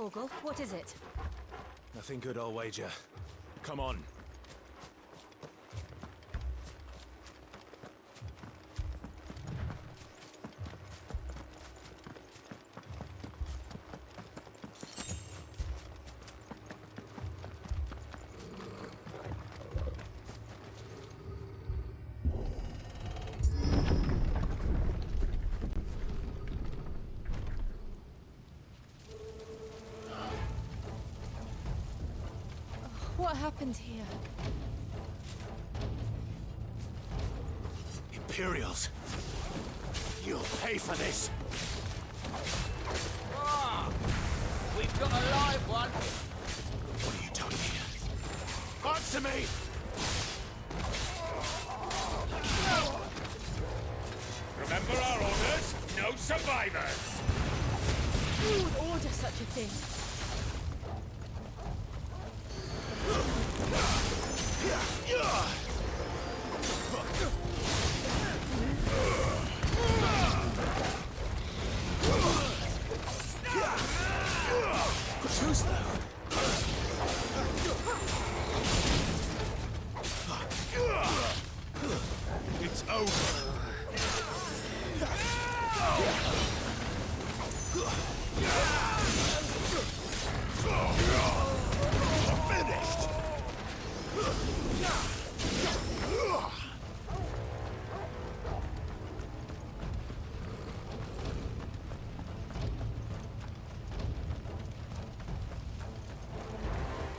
Torgal, what is it? Nothing good, I'll wager. Come on. What happened here? Imperials! You'll pay for this! Ah! We've got a live one! What are you doing here? Answer me! Remember our orders? No survivors! Who would order such a thing? Who's that? It's over. Finished.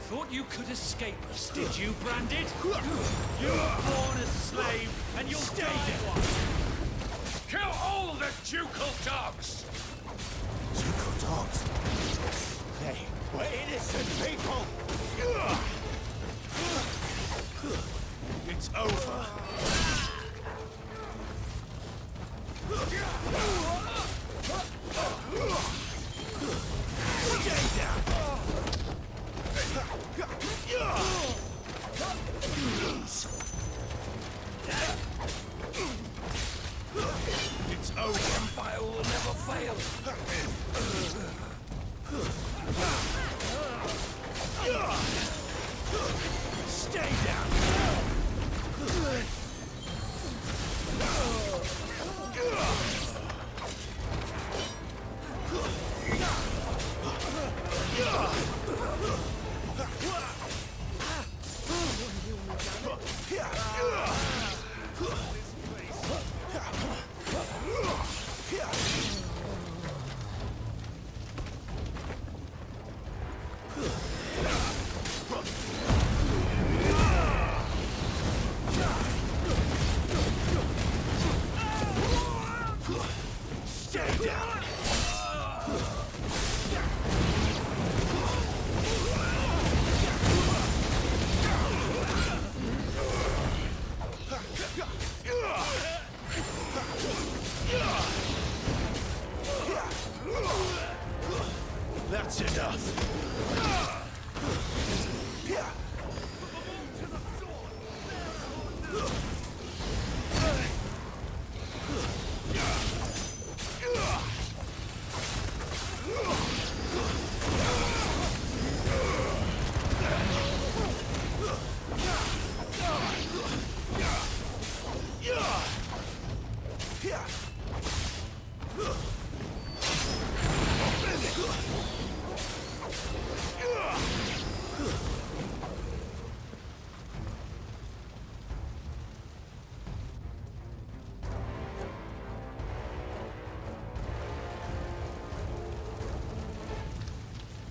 Thought you could escape us, did you, Branded? You were born a slave, and you'll stay one! Kill all the ducal dogs! Ducal dogs? They were innocent people! It's over. Stay down! It's over. Empire will never fail! Stay down! Stay down! That's enough.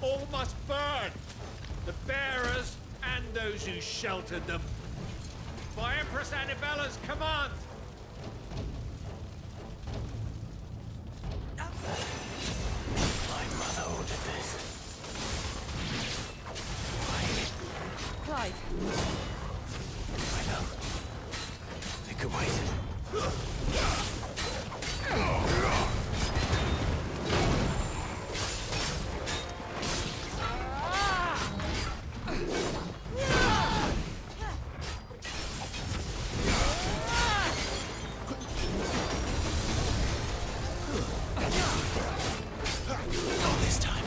All must burn! The bearers and those who sheltered them. By Empress Annibella's command! My mother ordered this. Clive, I know. They could wait. Not this time.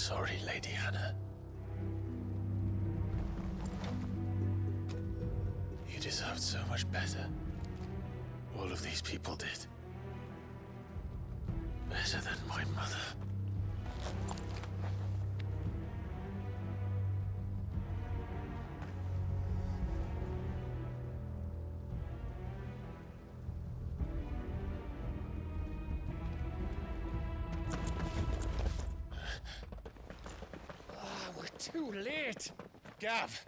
sorry, Lady Hannah. You deserved so much better. All of these people did. Better than my mother. We're too late. Gav!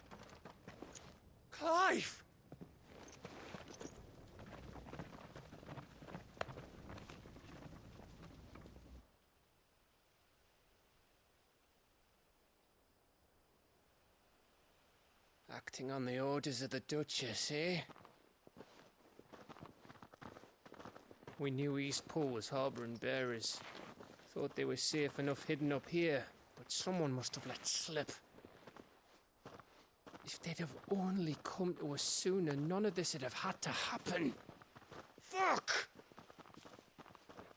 Clive! Acting on the orders of the Duchess, eh? We knew East Pool was harbouring bearers. Thought they were safe enough hidden up here, but someone must have let slip. If they'd have only come to us sooner, none of this would have had to happen. Fuck!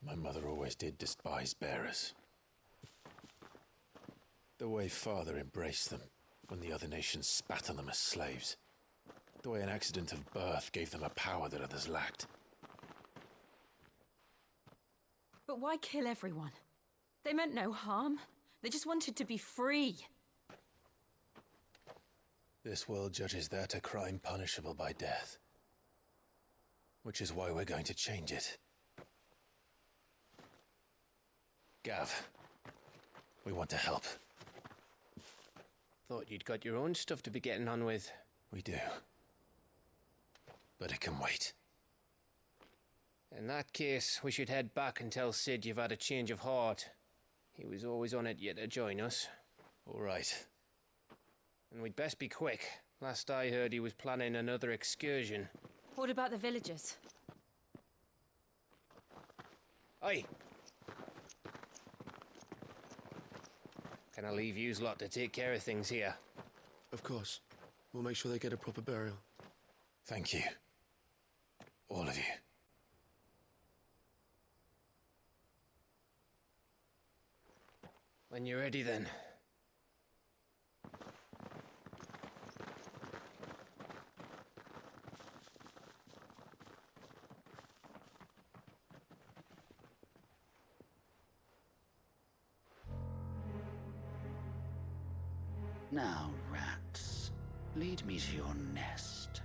My mother always did despise bearers. The way Father embraced them when the other nations spat on them as slaves. The way an accident of birth gave them a power that others lacked. But why kill everyone? They meant no harm. They just wanted to be free. This world judges that a crime punishable by death. Which is why we're going to change it. Gav, we want to help. Thought you'd got your own stuff to be getting on with. We do. But it can wait. In that case, we should head back and tell Sid you've had a change of heart. He was always on it yet to join us. All right. And we'd best be quick. Last I heard, he was planning another excursion. What about the villagers? Aye. Can I leave yous lot to take care of things here? Of course. We'll make sure they get a proper burial. Thank you. All of you. When you're ready, then. Now, rats, lead me to your nest.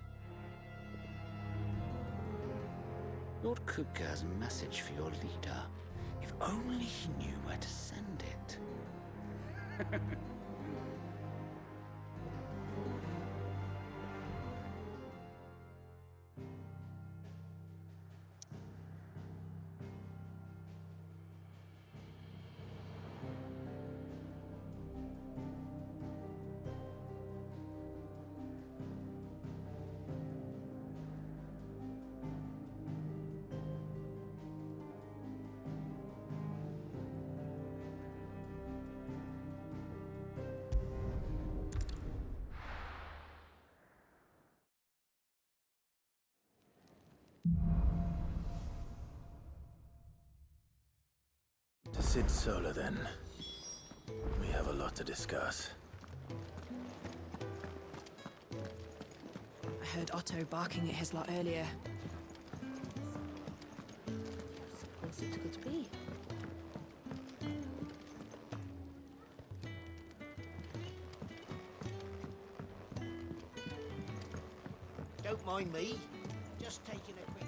Lord Kupka has a message for your leader. If only he knew where to send it. To Sid Solar, then. We have a lot to discuss. I heard Otto barking at his lot earlier. What's it good to be? Don't mind me. Just taking a quick...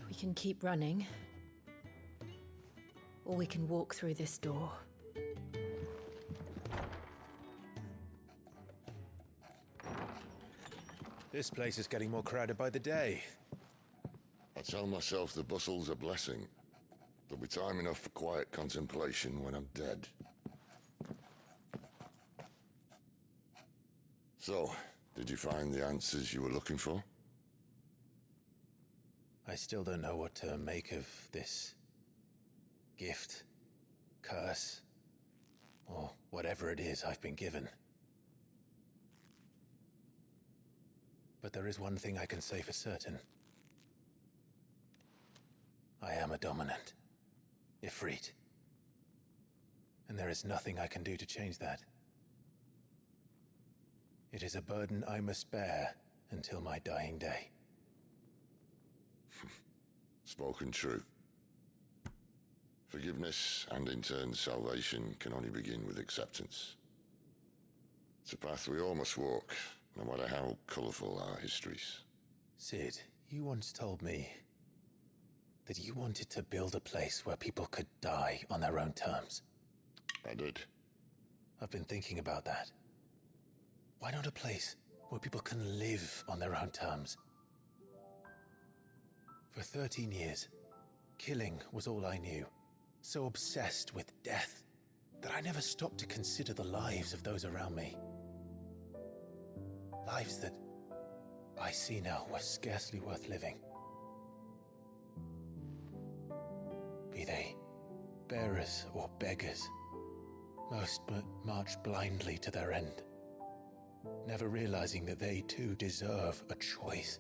We can keep running. Or we can walk through this door. This place is getting more crowded by the day. I tell myself the bustle's a blessing. There'll be time enough for quiet contemplation when I'm dead. So, did you find the answers you were looking for? I still don't know what to make of this gift, curse, or whatever it is I've been given. But But there is one thing I can say for certain. I am a dominant. Ifrit. And there is nothing I can do to change that. It is a burden I must bear until my dying day. Spoken true. Forgiveness and in turn salvation can only begin with acceptance. It's a path we all must walk, no matter how colourful our histories. Sid, you once told me that you wanted to build a place where people could die on their own terms. I did. I've been thinking about that. Why not a place where people can live on their own terms? For 13 years, killing was all I knew. So obsessed with death that I never stopped to consider the lives of those around me. Lives that I see now were scarcely worth living. Be they bearers or beggars, most march blindly to their end, never realizing that they too deserve a choice.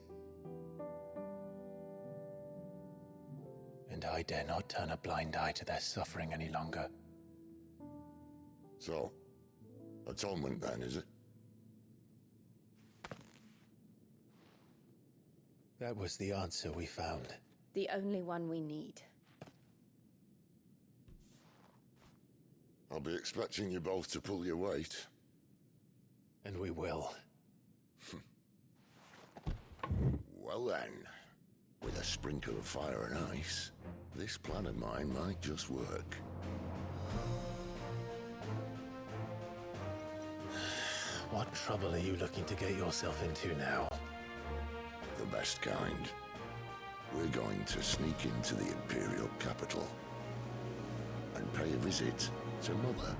And I dare not turn a blind eye to their suffering any longer. So, atonement then, is it? That was the answer we found. The only one we need. I'll be expecting you both to pull your weight. And we will. Well then, with a sprinkle of fire and ice, this plan of mine might just work. What trouble are you looking to get yourself into now? The best kind. We're going to sneak into the Imperial capital and pay a visit to Mother.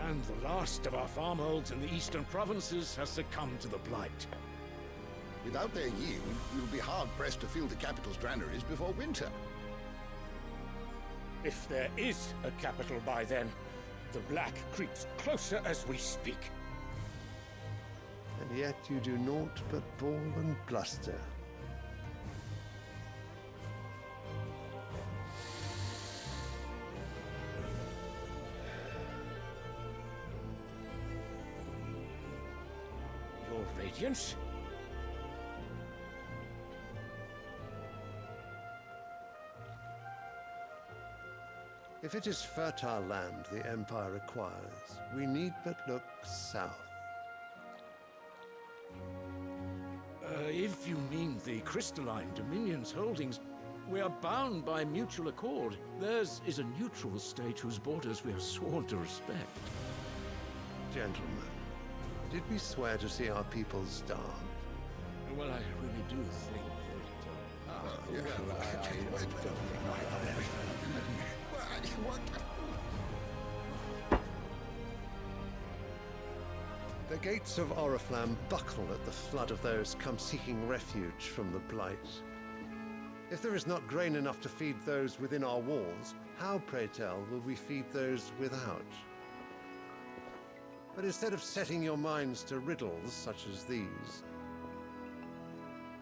And the last of our farmholds in the eastern provinces has succumbed to the blight. Without their yield, we will be hard-pressed to fill the capital's granaries before winter. If there is a capital by then, the black creeps closer as we speak. And yet you do naught but bawl and bluster. Your Radiance? If it is fertile land the Empire requires, we need but look south. If you mean the crystalline Dominion's holdings, we are bound by mutual accord. Theirs is a neutral state whose borders we are sworn to respect. Gentlemen, did we swear to see our people starve? Well, I really do think The gates of Oriflamme buckle at the flood of those come seeking refuge from the Blight. If there is not grain enough to feed those within our walls, how, pray tell, will we feed those without? But instead of setting your minds to riddles such as these,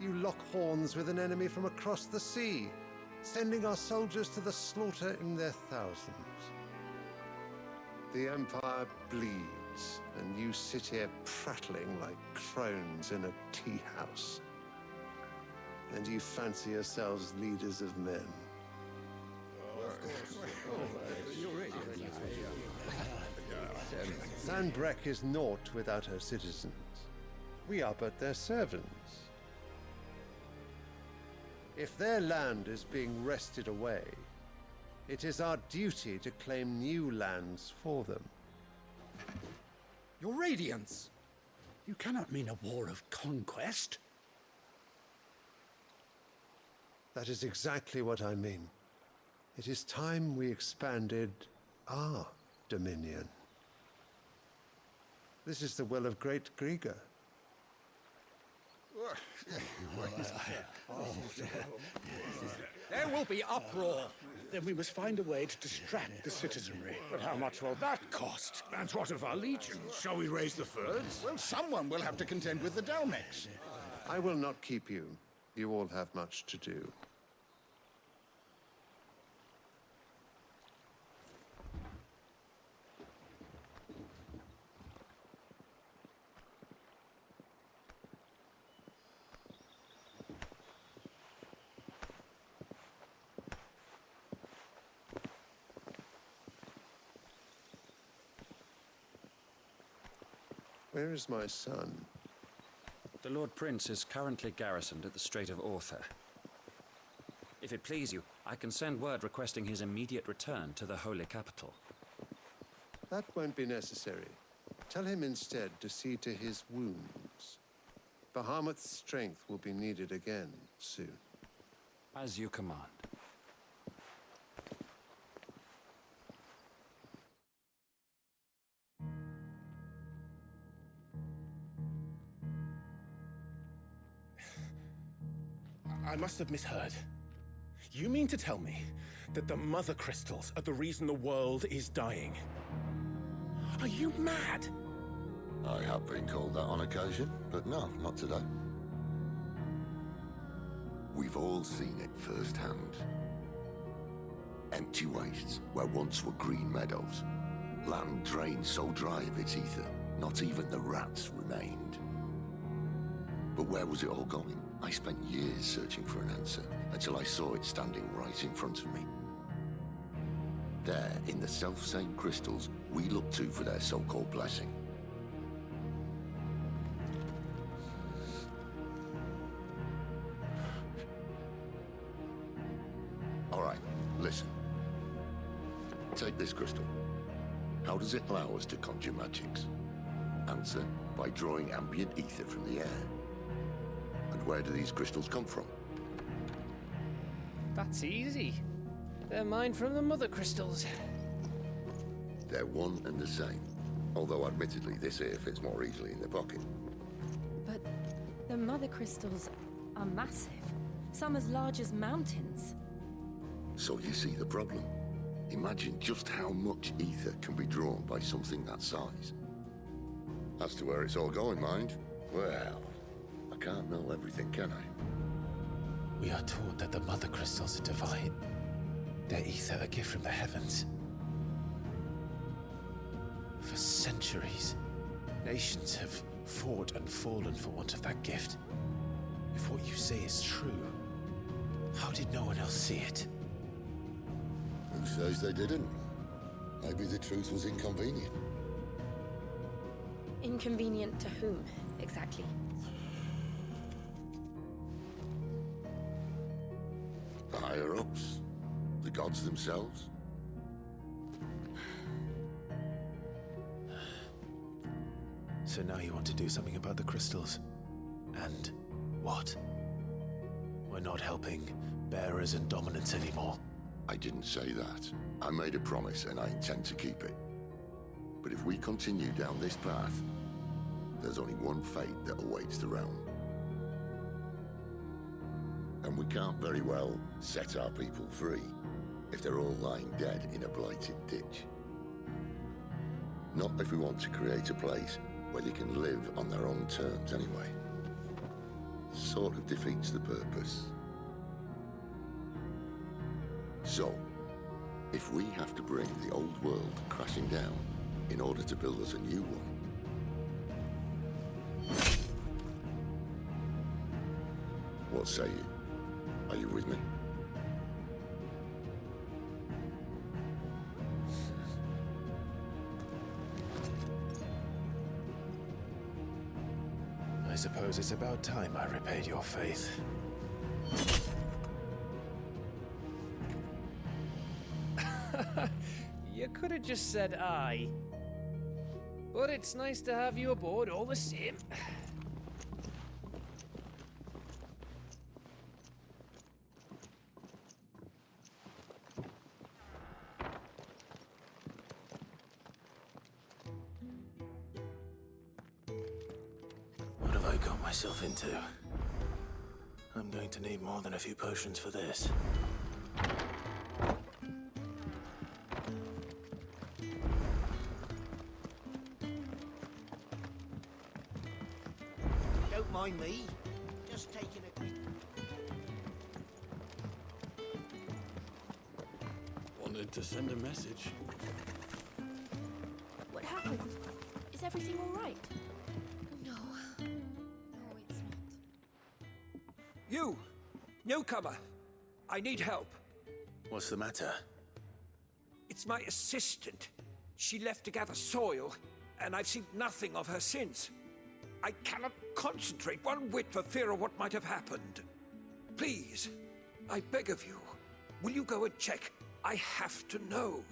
you lock horns with an enemy from across the sea, sending our soldiers to the slaughter in their thousands. The Empire bleeds, and you sit here prattling like crones in a tea house. And you fancy yourselves leaders of men. Sandbreck is naught without her citizens. We are but their servants. If their land is being wrested away, it is our duty to claim new lands for them. Your Radiance! You cannot mean a war of conquest. That is exactly what I mean. It is time we expanded our dominion. This is the well of great Grieger. There will be uproar. Then we must find a way to distract the citizenry. But how much will that cost? And what of our legions? Shall we raise the furs? Well, someone will have to contend with the Dalmex. I will not keep you. You all have much to do. Where is my son? The Lord Prince is currently garrisoned at the Strait of Arthur. If it please you, I can send word requesting his immediate return to the Holy Capital. That won't be necessary. Tell him instead to see to his wounds. Bahamut's strength will be needed again soon. As you command. I must have misheard. You mean to tell me that the mother crystals are the reason the world is dying? Are you mad? I have been called that on occasion, but no, not today. We've all seen it firsthand. Empty wastes where once were green meadows. Land drained so dry of its ether, not even the rats remained. But where was it all going? I spent years searching for an answer, until I saw it standing right in front of me. There, in the self-same crystals we look to for their so-called blessing. All right, listen. Take this crystal. How does it allow us to conjure magics? Answer, by drawing ambient ether from the air. And where do these crystals come from? That's easy. They're mine from the mother crystals. They're one and the same. Although admittedly this here fits more easily in the pocket. But the mother crystals are massive. Some as large as mountains. So you see the problem. Imagine just how much ether can be drawn by something that size. As to where it's all going, mind, well, I can't know everything, can I? We are taught that the mother crystals are divine. Their ether a gift from the heavens. For centuries, nations have fought and fallen for want of that gift. If what you say is true, how did no one else see it? Who says they didn't? Maybe the truth was inconvenient. Inconvenient to whom, exactly? The higher-ups? The gods themselves? So now you want to do something about the crystals? And what? We're not helping bearers and dominants anymore. I didn't say that. I made a promise and I intend to keep it. But if we continue down this path, there's only one fate that awaits the realm. And we can't very well set our people free if they're all lying dead in a blighted ditch. Not if we want to create a place where they can live on their own terms anyway. Sort of defeats the purpose. So, if we have to bring the old world crashing down in order to build us a new one, what say you? Are you with me? I suppose it's about time I repaid your faith. You could have just said aye. But it's nice to have you aboard all the same. myself into? I'm going to need more than a few potions for this. Don't mind me. Just taking a quick... Wanted to send a message. What happened? Is everything all right? No. No, it's not. You! Newcomer! I need help. What's the matter? It's my assistant. She left to gather soil, and I've seen nothing of her since. I cannot concentrate one whit for fear of what might have happened. Please, I beg of you, will you go and check? I have to know.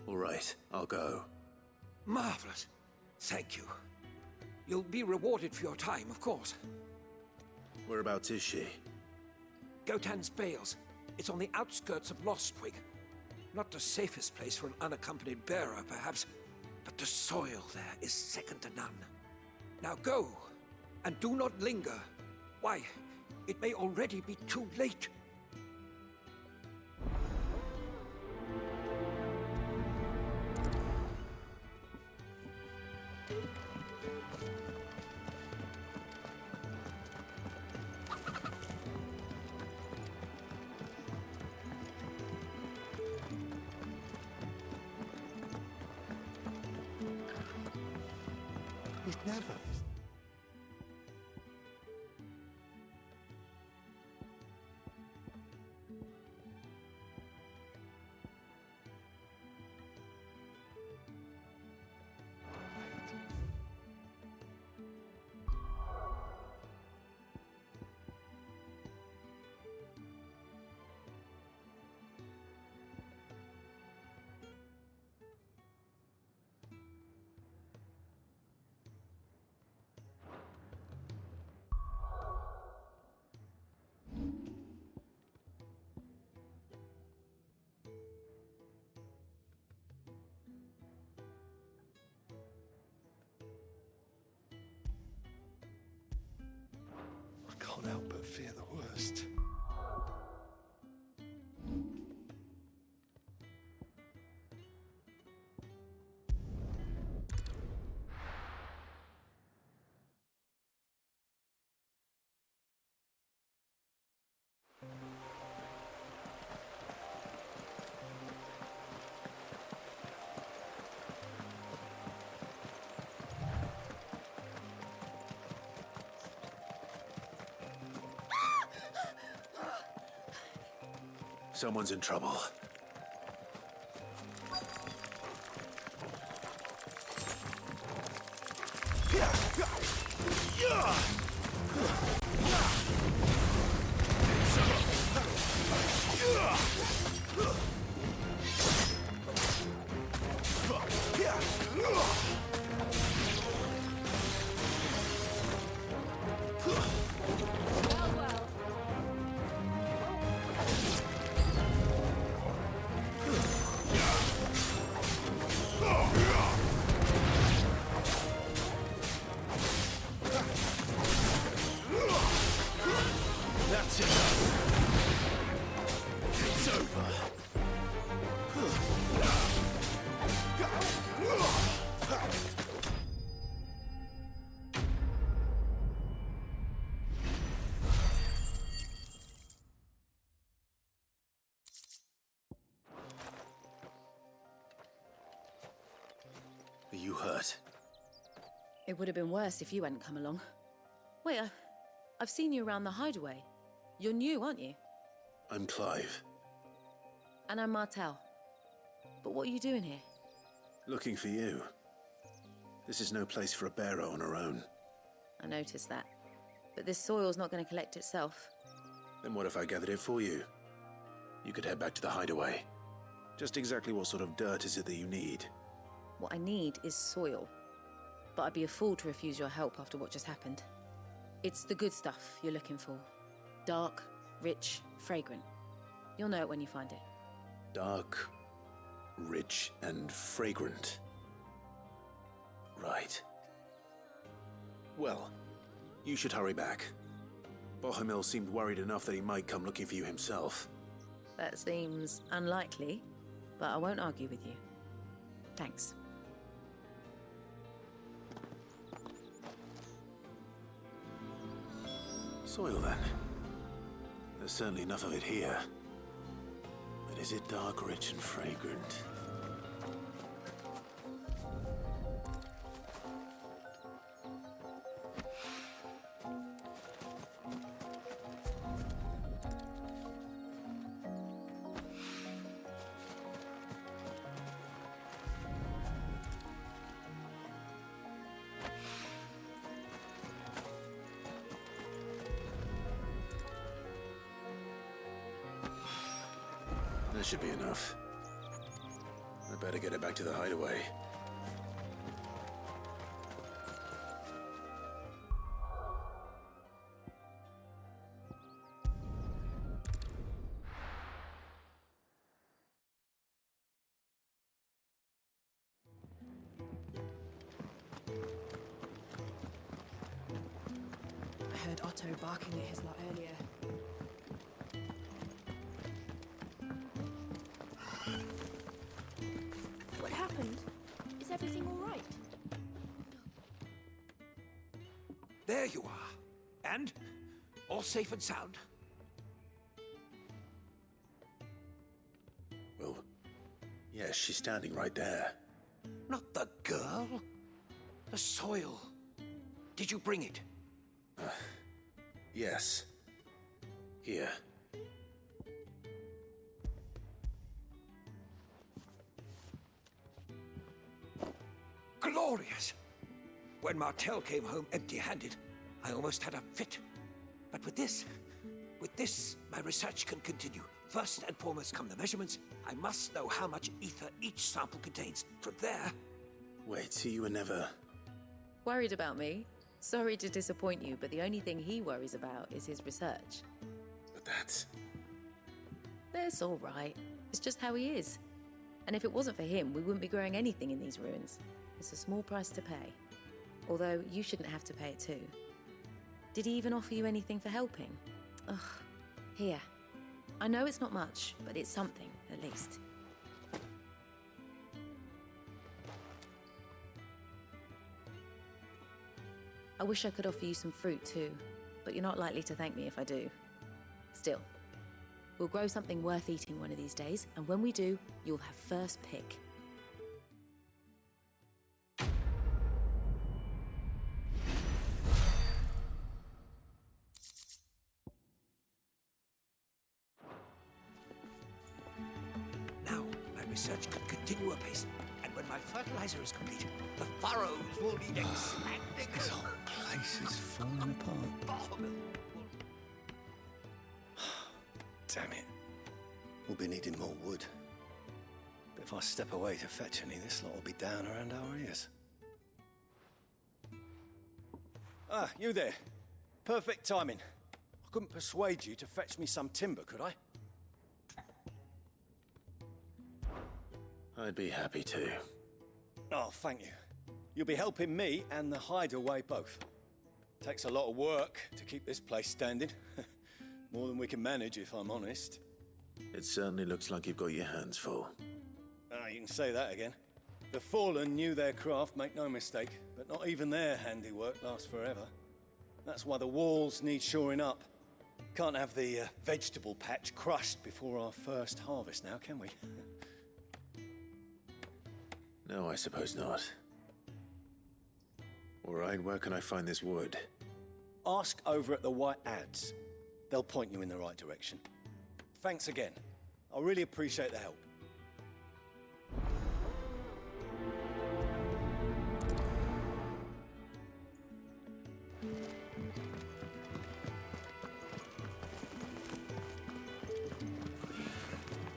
All right, I'll go. Marvelous. Thank you. You'll be rewarded for your time, of course. Whereabouts is she? Gotan's Bales. It's on the outskirts of Lostwig. Not the safest place for an unaccompanied bearer, perhaps, but the soil there is second to none. Now go, and do not linger. Why, it may already be too late. It never. I can't help but fear the worst. Someone's in trouble. That's enough. It's over. Are you hurt? It would have been worse if you hadn't come along. Wait, I've seen you around the hideaway. You're new, aren't you? I'm Clive. And I'm Martel. But what are you doing here? Looking for you. This is no place for a bearer on her own. I noticed that. But this soil's not going to collect itself. Then what if I gathered it for you? You could head back to the hideaway. Just exactly what sort of dirt is it that you need? What I need is soil. But I'd be a fool to refuse your help after what just happened. It's the good stuff you're looking for. Dark, rich, fragrant. You'll know it when you find it. Dark, rich, and fragrant. Right. Well, you should hurry back. Bohemil seemed worried enough that he might come looking for you himself. That seems unlikely, but I won't argue with you. Thanks. Soil, then. There's certainly enough of it here. But is it dark, rich, and fragrant? That should be enough. I better get it back to the hideaway. I heard Otto barking at his lot earlier. What happened? Is everything all right? There you are. And? All safe and sound? Well, yes, she's standing right there. Not the girl. The soil. Did you bring it? Yes. Here. Glorious! When Martel came home empty-handed, I almost had a fit. But with this, my research can continue. First and foremost come the measurements. I must know how much ether each sample contains. From there... Wait, so you were never... Worried about me? Sorry to disappoint you, but the only thing he worries about is his research. But that's... That's all right. It's just how he is. And if it wasn't for him, we wouldn't be growing anything in these ruins. It's a small price to pay. Although, you shouldn't have to pay it too. Did he even offer you anything for helping? Ugh. Here. I know it's not much, but it's something, at least. I wish I could offer you some fruit too, but you're not likely to thank me if I do. Still, we'll grow something worth eating one of these days, and when we do, you'll have first pick. Now, my research can continue apace, and when my fertilizer is complete, the furrows will need expanding. This whole place is falling apart. Damn it. We'll be needing more wood. But if I step away to fetch any, this lot will be down around our ears. Ah, you there. Perfect timing. I couldn't persuade you to fetch me some timber, could I? I'd be happy to. Oh, thank you. You'll be helping me and the hideaway both. Takes a lot of work to keep this place standing. More than we can manage, if I'm honest. It certainly looks like you've got your hands full. Ah, you can say that again. The Fallen knew their craft, make no mistake, but not even their handiwork lasts forever. That's why the walls need shoring up. Can't have the vegetable patch crushed before our first harvest now, can we? No, I suppose not. All right, where can I find this wood? Ask over at the White Ads. They'll point you in the right direction. Thanks again. I really appreciate the help.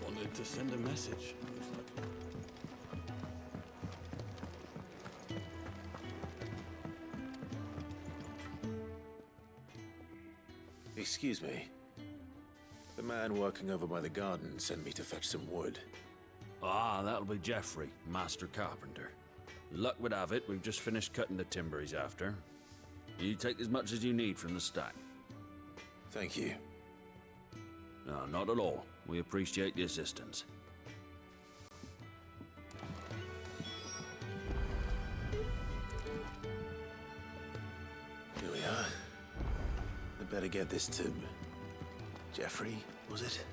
Wanted to send a message. Excuse me. The man working over by the garden sent me to fetch some wood. Ah, that'll be Geoffrey, Master Carpenter. Luck would have it, we've just finished cutting the timber he's after. You take as much as you need from the stack. Thank you. No, not at all. We appreciate the assistance. Here we are. I'd better get this to... Jeffrey, was it?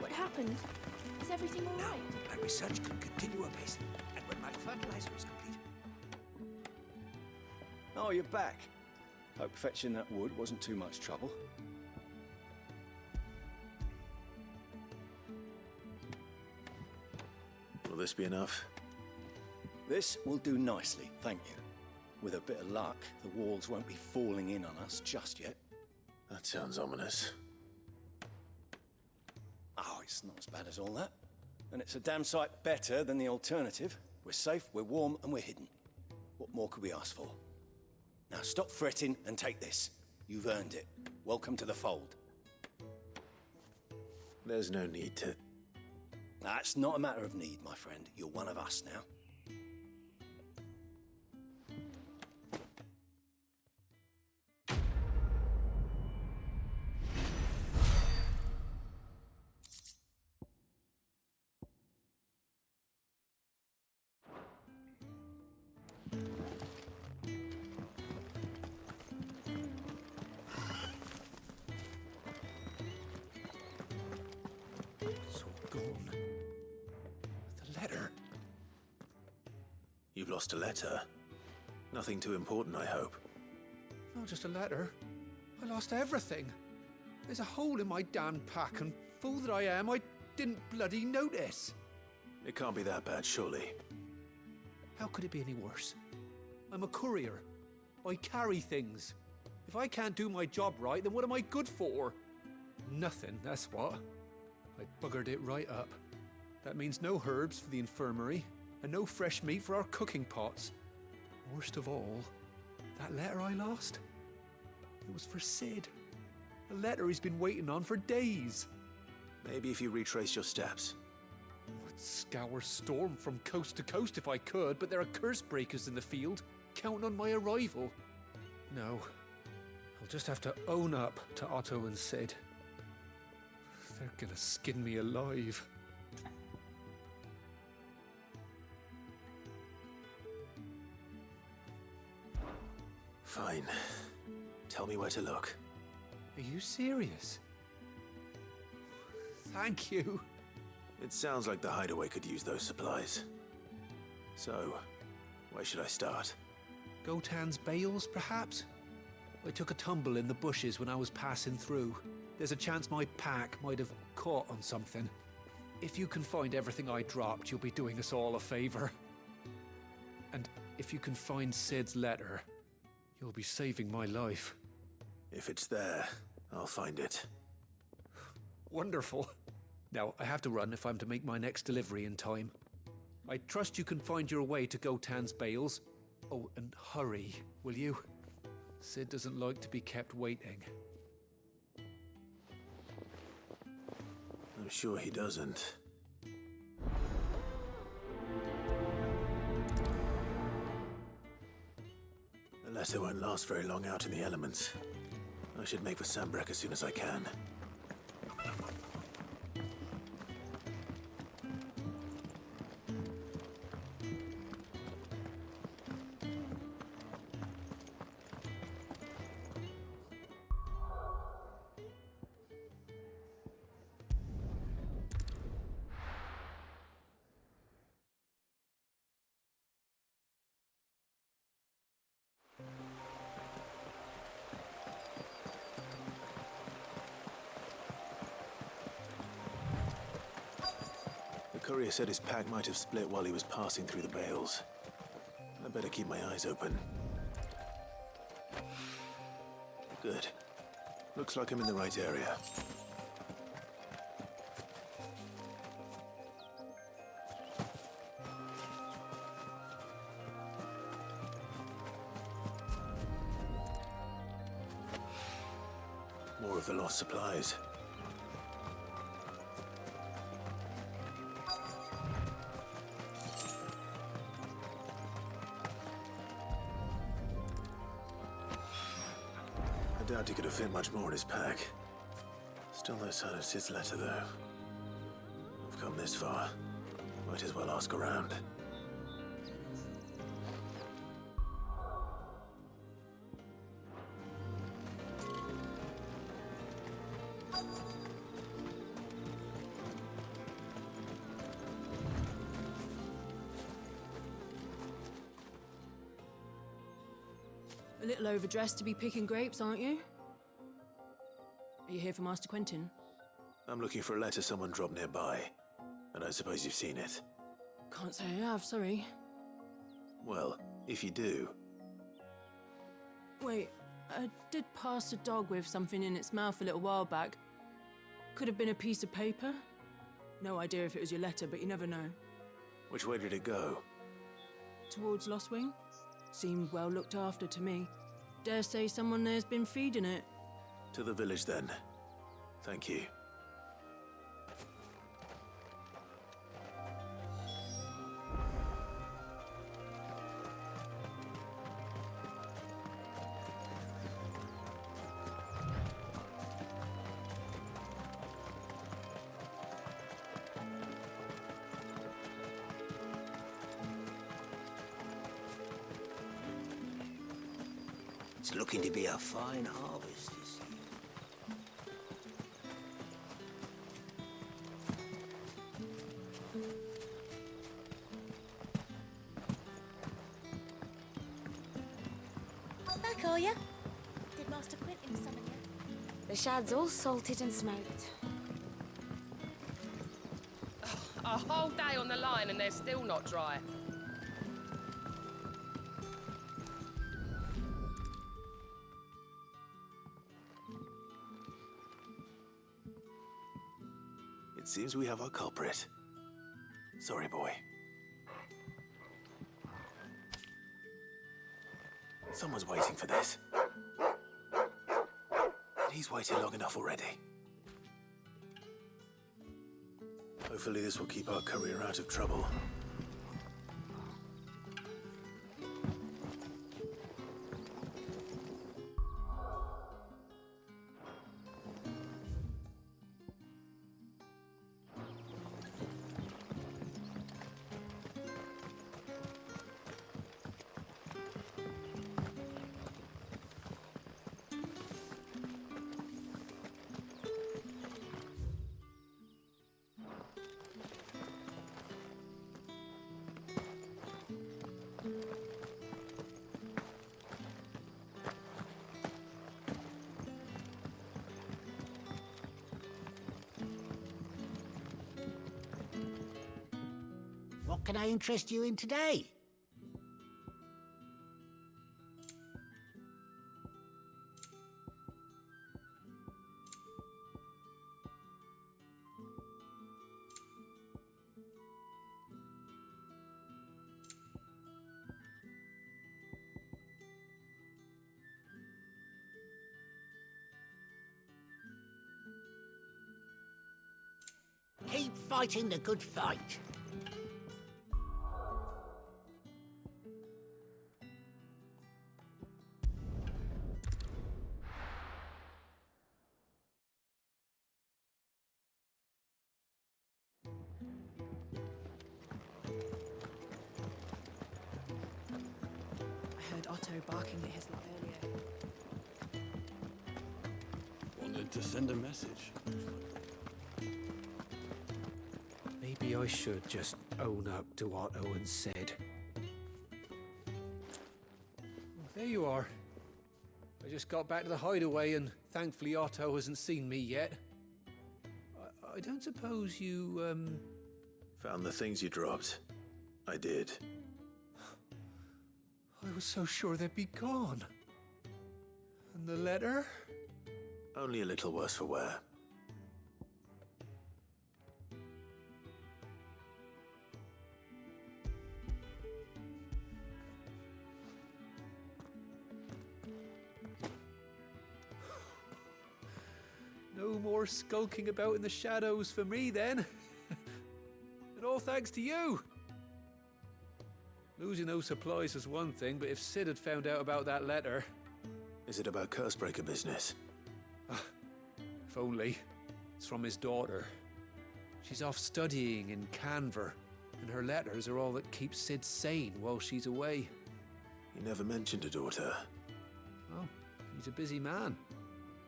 What happened? Is everything all right? My research can continue apace, and when my fertilizer is complete... Oh, you're back. Hope fetching that wood wasn't too much trouble. Will this be enough? This will do nicely, thank you. With a bit of luck, the walls won't be falling in on us just yet. That sounds ominous. Oh, it's not as bad as all that. And it's a damn sight better than the alternative. We're safe, we're warm, and we're hidden. What more could we ask for? Now stop fretting and take this. You've earned it. Welcome to the fold. There's no need to... That's not a matter of need, my friend. You're one of us now. You've lost a letter. Nothing too important, I hope. Not just a letter. I lost everything. There's a hole in my damn pack, and fool that I am, I didn't bloody notice. It can't be that bad, surely. How could it be any worse? I'm a courier. I carry things. If I can't do my job right, then what am I good for? Nothing, that's what. I buggered it right up. That means no herbs for the infirmary, and no fresh meat for our cooking pots. Worst of all, that letter I lost, it was for Sid. A letter he's been waiting on for days. Maybe if you retrace your steps. I'd scour Storm from coast to coast if I could, but there are curse breakers in the field, counting on my arrival. No, I'll just have to own up to Otto and Sid. They're gonna skin me alive. Fine. Tell me where to look. Are you serious? Thank you. It sounds like the hideaway could use those supplies. So, where should I start? Gotan's bales, perhaps? I took a tumble in the bushes when I was passing through. There's a chance my pack might have caught on something. If you can find everything I dropped, you'll be doing us all a favor. And if you can find Sid's letter, you'll be saving my life. If it's there, I'll find it. Wonderful. Now, I have to run if I'm to make my next delivery in time. I trust you can find your way to Gotan's bales. Oh, and hurry, will you? Sid doesn't like to be kept waiting. I'm sure he doesn't. The letter won't last very long out in the elements. I should make for Sambrek as soon as I can. The courier said his pack might have split while he was passing through the bales. I better keep my eyes open. Good. Looks like I'm in the right area. More of the lost supplies. doubt he could have fit much more in his pack. Still no sign of Sid's letter, though. I've come this far. Might as well ask around. A little overdressed to be picking grapes, aren't you? Are you here for Master Quentin? I'm looking for a letter someone dropped nearby, and I suppose you've seen it. Can't say I have, sorry. Well, if you do... Wait, I did pass a dog with something in its mouth a little while back. Could have been a piece of paper. No idea if it was your letter, but you never know. Which way did it go? Towards Lostwing? Seemed well looked after to me. Dare say someone there's been feeding it. To the village, then. Thank you. It's looking to be a fine harvest this year. Back, are ya? Did Master Quentin summon you? The shad's all salted and smoked. A whole day on the line and they're still not dry. It seems we have our culprit. Sorry, boy. Someone's waiting for this. He's waited long enough already. Hopefully this will keep our courier out of trouble. What can I interest you in today? Keep fighting the good fight. I heard Otto barking at his lot earlier. Wanted to send a message. Maybe I should just own up to what Owen said. There you are. I just got back to the hideaway and thankfully Otto hasn't seen me yet. I don't suppose you, Found the things you dropped. I did. I was so sure they'd be gone. And the letter? Only a little worse for wear. No more skulking about in the shadows for me, then. And all thanks to you. Losing those supplies was one thing, but if Sid had found out about that letter... Is it about Cursebreaker business? If only. It's from his daughter. She's off studying in Canver, and her letters are all that keeps Sid sane while she's away. You never mentioned a daughter. Oh, he's a busy man.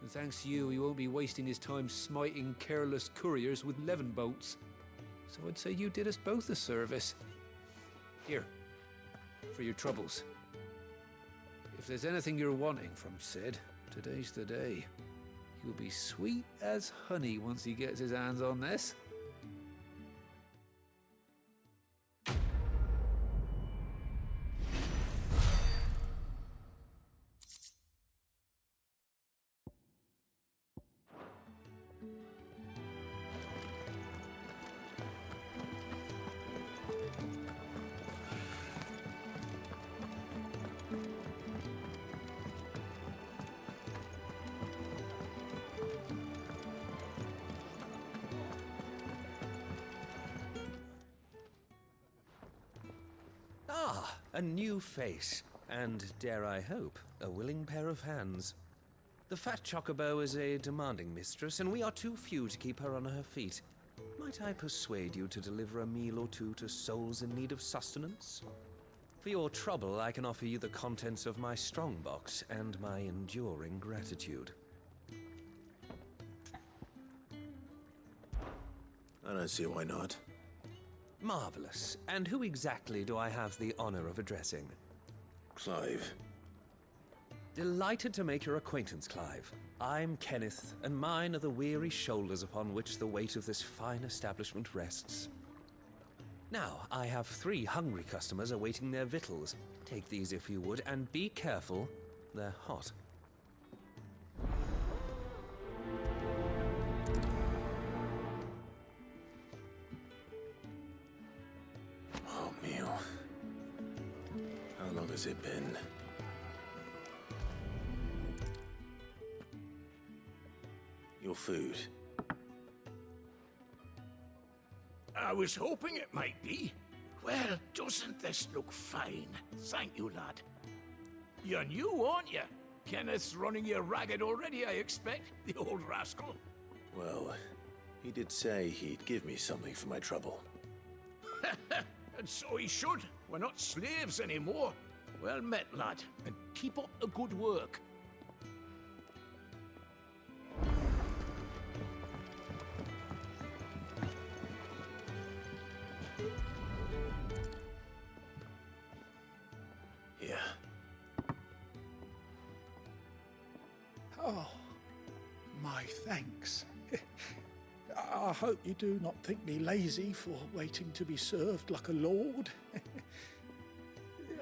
And thanks to you, he won't be wasting his time smiting careless couriers with levin boats. So I'd say you did us both a service. Here, for your troubles. If there's anything you're wanting from Sid, today's the day. He'll be sweet as honey once he gets his hands on this. Ah, a new face, and, dare I hope, a willing pair of hands. The fat chocobo is a demanding mistress, and we are too few to keep her on her feet. Might I persuade you to deliver a meal or two to souls in need of sustenance? For your trouble, I can offer you the contents of my strongbox and my enduring gratitude. I don't see why not. Marvelous. And who exactly do I have the honor of addressing? Clive. Delighted to make your acquaintance, Clive. I'm Kenneth, and mine are the weary shoulders upon which the weight of this fine establishment rests. Now, I have 3 hungry customers awaiting their victuals. Take these if you would, and be careful, they're hot. Oh, meal. How long has it been? Your food. I was hoping it might be. Well, doesn't this look fine? Thank you, lad. You're new, aren't you? Kenneth's running you ragged already, I expect, the old rascal. Well, he did say he'd give me something for my trouble. And so he should. We're not slaves anymore. Well met, lad, and keep up the good work. Here. Oh, my thanks. I hope you do not think me lazy for waiting to be served like a lord.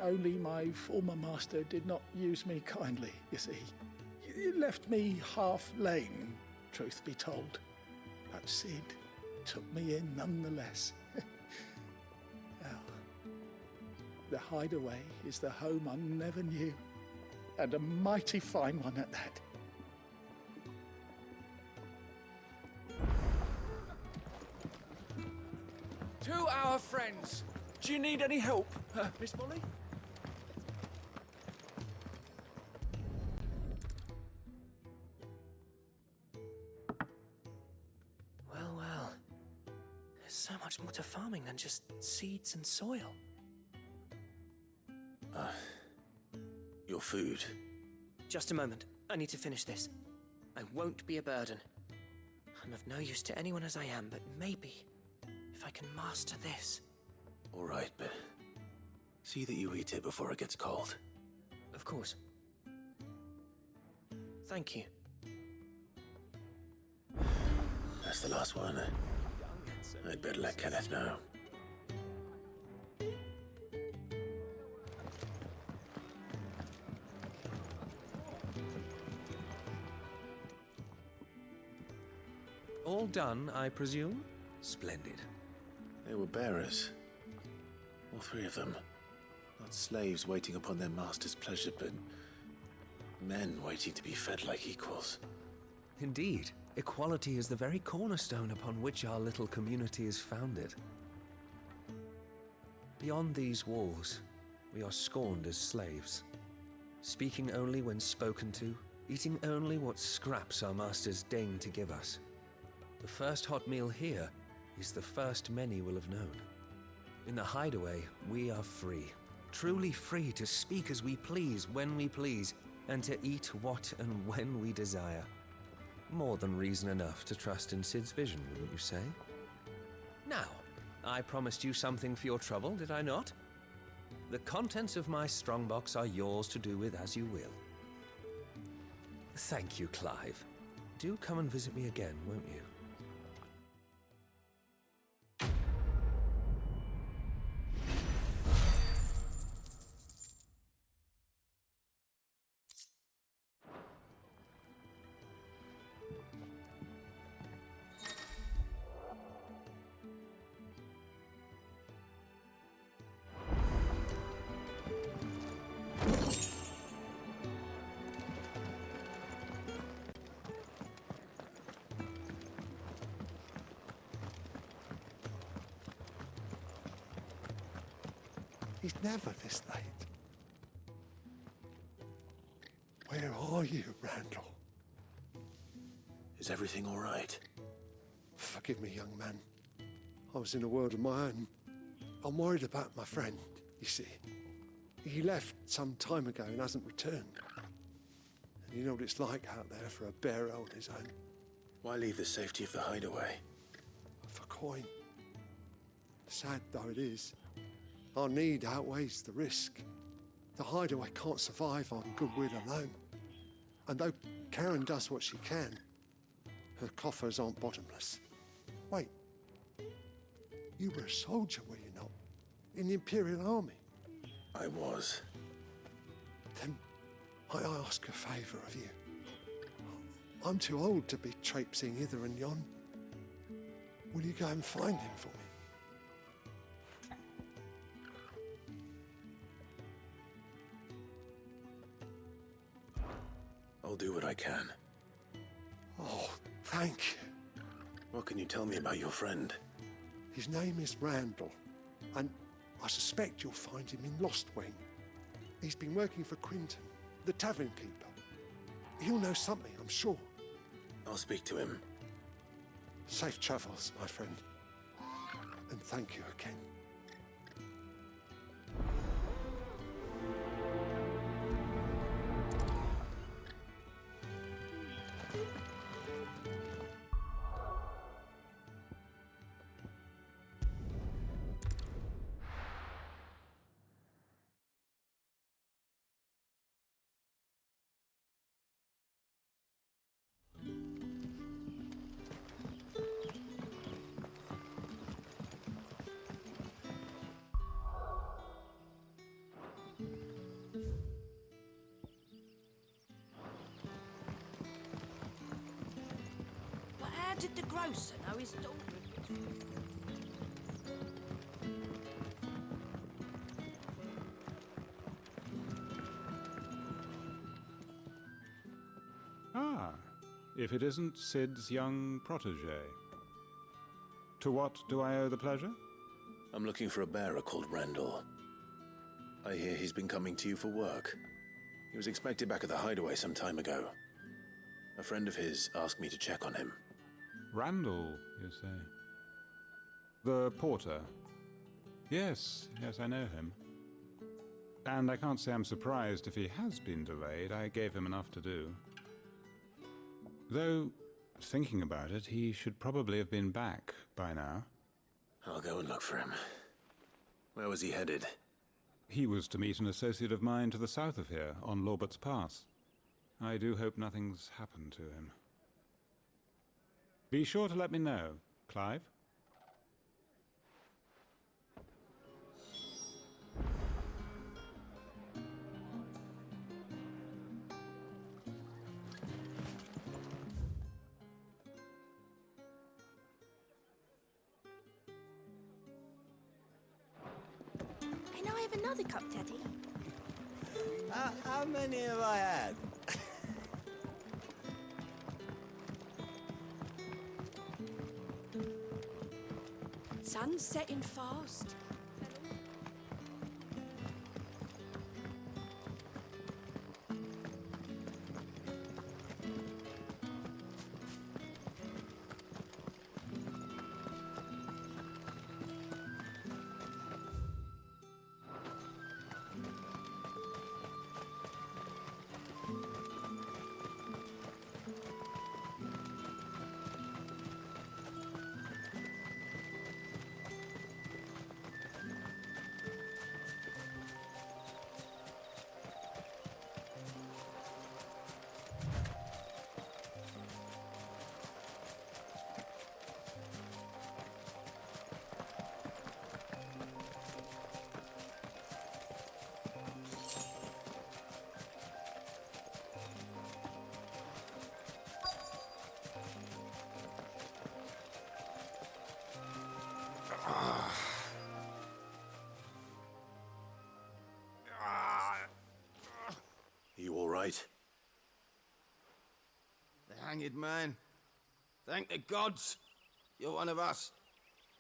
Only my former master did not use me kindly, you see. He left me half lame, truth be told. But Sid took me in nonetheless. Well, the hideaway is the home I never knew, and a mighty fine one at that. To our friends. Do you need any help, Miss Molly? Well, well. There's so much more to farming than just seeds and soil. Your food. Just a moment. I need to finish this. I won't be a burden. I'm of no use to anyone as I am, but maybe if I can master this. All right, but see that you eat it before it gets cold. Of course. Thank you. That's the last one. I'd better let Kenneth know. All done, I presume? Splendid. They were bearers. All 3 of them. Not slaves waiting upon their master's pleasure, but men waiting to be fed like equals. Indeed. Equality is the very cornerstone upon which our little community is founded. Beyond these walls, we are scorned as slaves. speaking only when spoken to, eating only what scraps our masters deign to give us. The first hot meal here is the first many will have known. In the hideaway, we are free, truly free to speak as we please, when we please, and to eat what and when we desire. More than reason enough to trust in Sid's vision, wouldn't you say? Now, I promised you something for your trouble, did I not? The contents of my strongbox are yours to do with as you will. Thank you, Clive. Do come and visit me again, won't you? He's never this late. Where are you, Randall? Is everything all right? Forgive me, young man. I was in a world of my own. I'm worried about my friend, you see. He left some time ago and hasn't returned. And you know what it's like out there for a bearer on his own. Why leave the safety of the hideaway? For coin. Sad though it is, our need outweighs the risk. The hideaway can't survive on goodwill alone. And though Karen does what she can, her coffers aren't bottomless. Wait, you were a soldier, were you not? In the Imperial Army? I was. Then I ask a favour of you. I'm too old to be traipsing hither and yon. Will you go and find him for me? I'll do what I can. Oh, thank you. What can you tell me about your friend? His name is Randall, and I suspect you'll find him in Lost Wing. He's been working for Quinton, the tavern keeper. He'll know something, I'm sure. I'll speak to him. Safe travels, my friend. And thank you again. How did the grocer know his daughter? Ah, if it isn't Sid's young protege. To what do I owe the pleasure? I'm looking for a bearer called Randall. I hear he's been coming to you for work. He was expected back at the hideaway some time ago. A friend of his asked me to check on him. Randall, you say? The porter? Yes, I know him. And I can't say I'm surprised if he has been delayed. I gave him enough to do. Though, thinking about it, he should probably have been back by now. I'll go and look for him. Where was he headed? He was to meet an associate of mine to the south of here, on Lorbert's Pass. I do hope nothing's happened to him. Be sure to let me know, Clive. Can I have another cup, Daddy? How many have I had? Sun's setting fast. right? The hanged man. Thank the gods. You're one of us.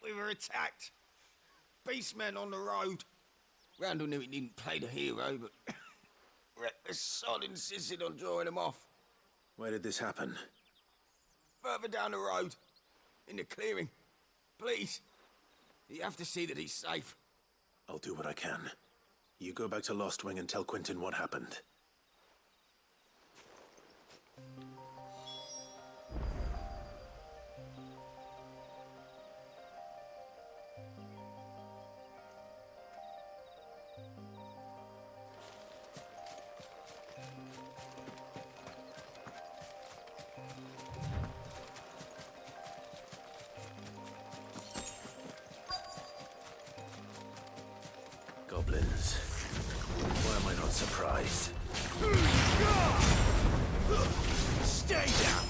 We were attacked. Beastmen on the road. Randall knew he didn't play the hero, but reckless sod insisted on drawing him off. Where did this happen? Further down the road. In the clearing. Please. You have to see that he's safe. I'll do what I can. You go back to Lost Wing and tell Quentin what happened. Goblins. Why am I not surprised? Stay down!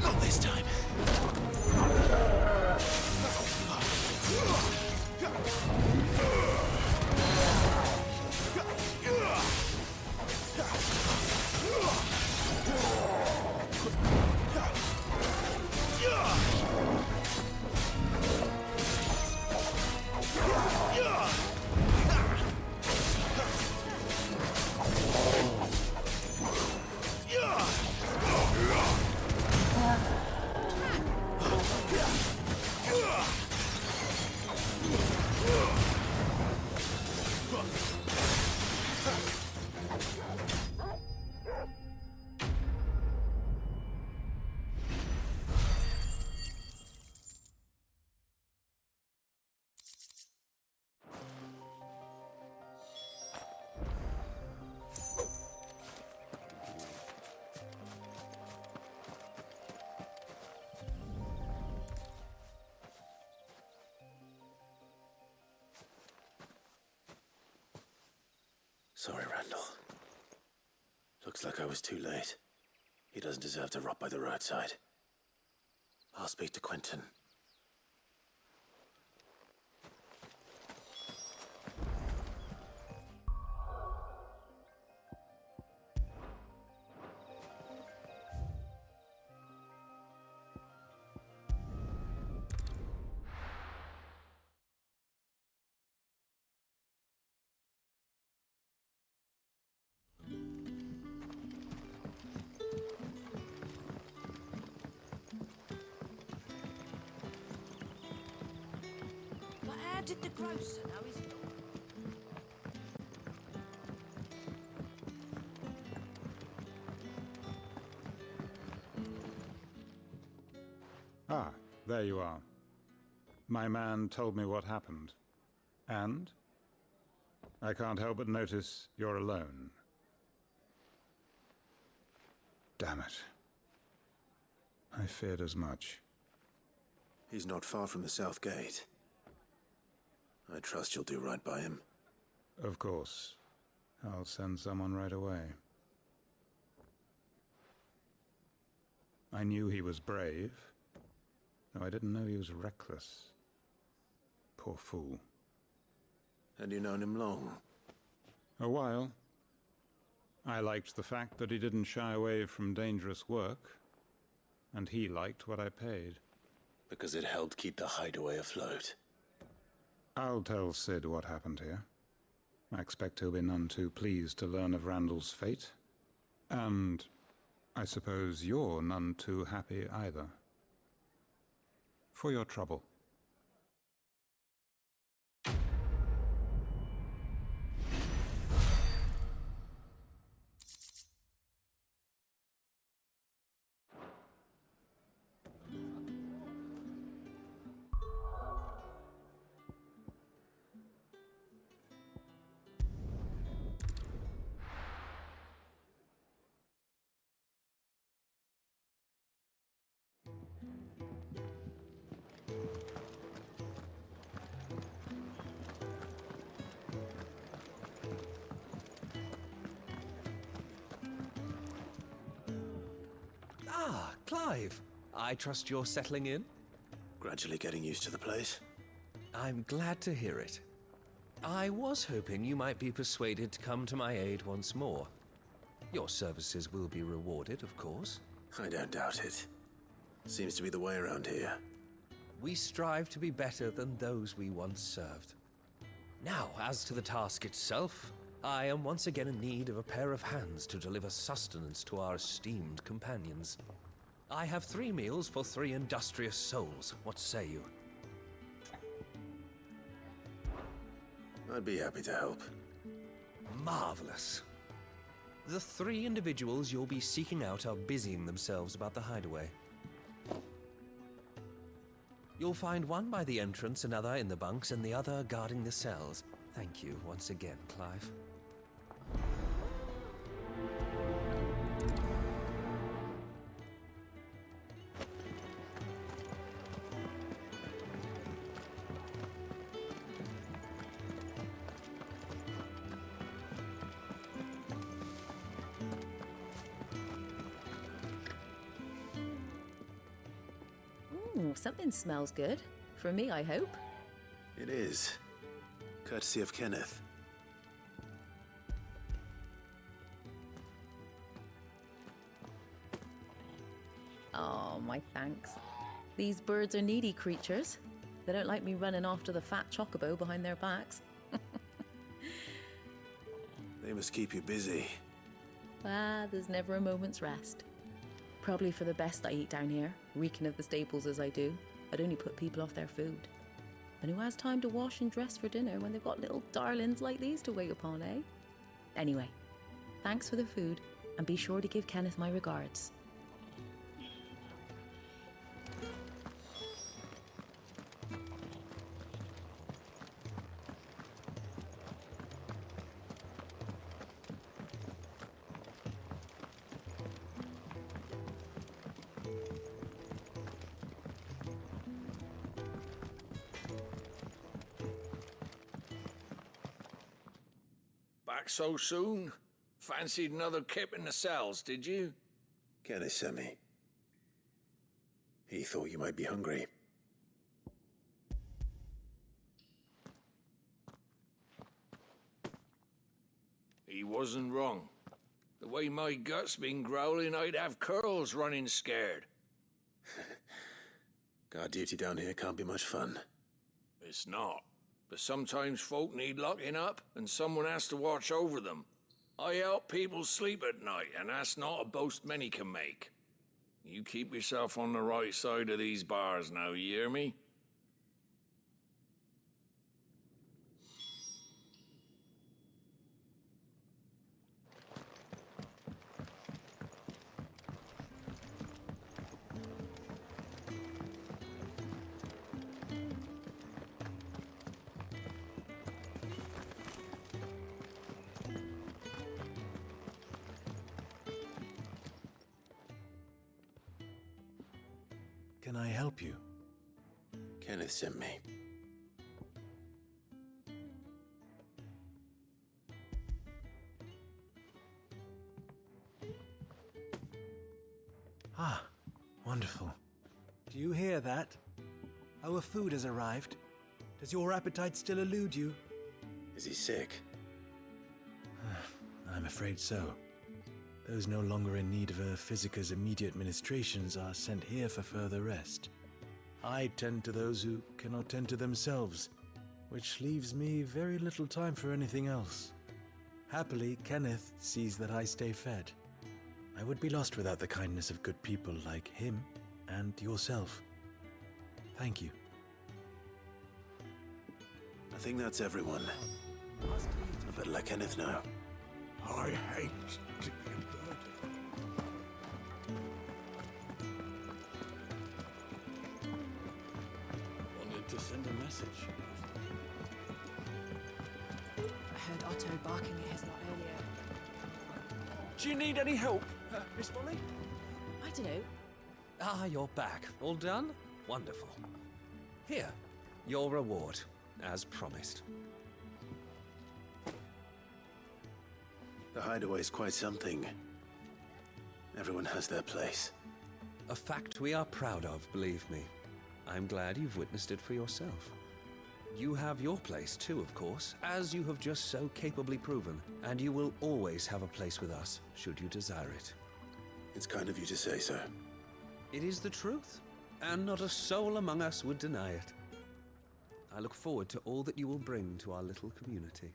Not this time. Sorry, Randall. Looks like I was too late. He doesn't deserve to rot by the roadside. I'll speak to Quentin. But how did the grocer know his dog? Ah, there you are. My man told me what happened. And? I can't help but notice you're alone. Damn it. I feared as much. He's not far from the South Gate. I trust you'll do right by him. Of course. I'll send someone right away. I knew he was brave, though I didn't know he was reckless. Poor fool. And you known him long? A while. I liked the fact that he didn't shy away from dangerous work, and he liked what I paid. Because it helped keep the hideaway afloat. I'll tell Sid what happened here. I expect he'll be none too pleased to learn of Randall's fate. And I suppose you're none too happy either. For your trouble. Ah, Clive. I trust you're settling in? Gradually getting used to the place. I'm glad to hear it. I was hoping you might be persuaded to come to my aid once more. Your services will be rewarded, of course. I don't doubt it. Seems to be the way around here. We strive to be better than those we once served. Now, as to the task itself, I am once again in need of a pair of hands to deliver sustenance to our esteemed companions. I have 3 meals for 3 industrious souls. What say you? I'd be happy to help. Marvelous. The 3 individuals you'll be seeking out are busying themselves about the hideaway. You'll find one by the entrance, another in the bunks, and the other guarding the cells. Thank you once again, Clive. Ooh, something smells good. For me, I hope. It is. Courtesy of Kenneth. Oh, my thanks. These birds are needy creatures. They don't like me running after the fat chocobo behind their backs. They must keep you busy. Ah, there's never a moment's rest. Probably for the best I eat down here, reeking of the staples as I do. I'd only put people off their food. And who has time to wash and dress for dinner when they've got little darlings like these to wait upon, eh? Anyway, thanks for the food, and be sure to give Kenneth my regards. Back so soon? Fancied another kip in the cells, did you? Kenneth sent me. He thought you might be hungry. He wasn't wrong. The way my gut's been growling, I'd have curls running scared. Guard duty down here can't be much fun. It's not. But sometimes folk need locking up, and someone has to watch over them. I help people sleep at night, and that's not a boast many can make. You keep yourself on the right side of these bars now, you hear me? Can I help you? Kenneth sent me. Ah, wonderful. Do you hear that? Our food has arrived. Does your appetite still elude you? Is he sick? I'm afraid so. Those no longer in need of a Physica's immediate ministrations are sent here for further rest. I tend to those who cannot tend to themselves, which leaves me very little time for anything else. Happily, Kenneth sees that I stay fed. I would be lost without the kindness of good people like him and yourself. Thank you. I think that's everyone. I better let Kenneth know. I hate to be a burden. Wanted to send a message. I heard Otto barking at his lot earlier. Do you need any help, Miss Molly? I don't know. Ah, you're back. All done? Wonderful. Here, your reward, as promised. The hideaway is quite something. Everyone has their place. A fact we are proud of, believe me. I'm glad you've witnessed it for yourself. You have your place too, of course, as you have just so capably proven, and you will always have a place with us, should you desire it. It's kind of you to say so. It is the truth, and not a soul among us would deny it. I look forward to all that you will bring to our little community.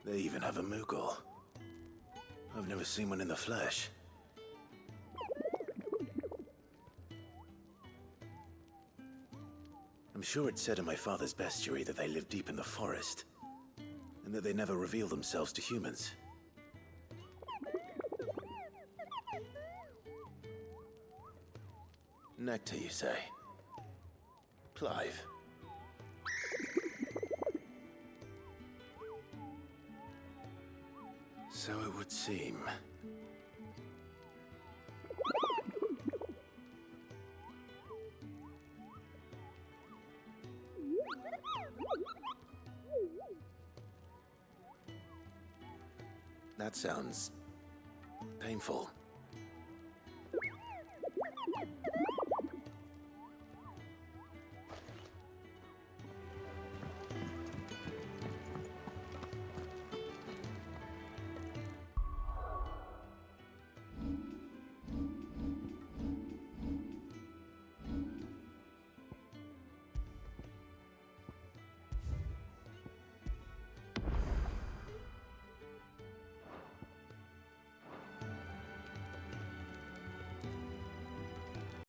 They even have a Moogle. I've never seen one in the flesh. I'm sure it said in my father's bestiary that they live deep in the forest, and that they never reveal themselves to humans. Nectar, you say? Clive. So it would seem. That sounds painful.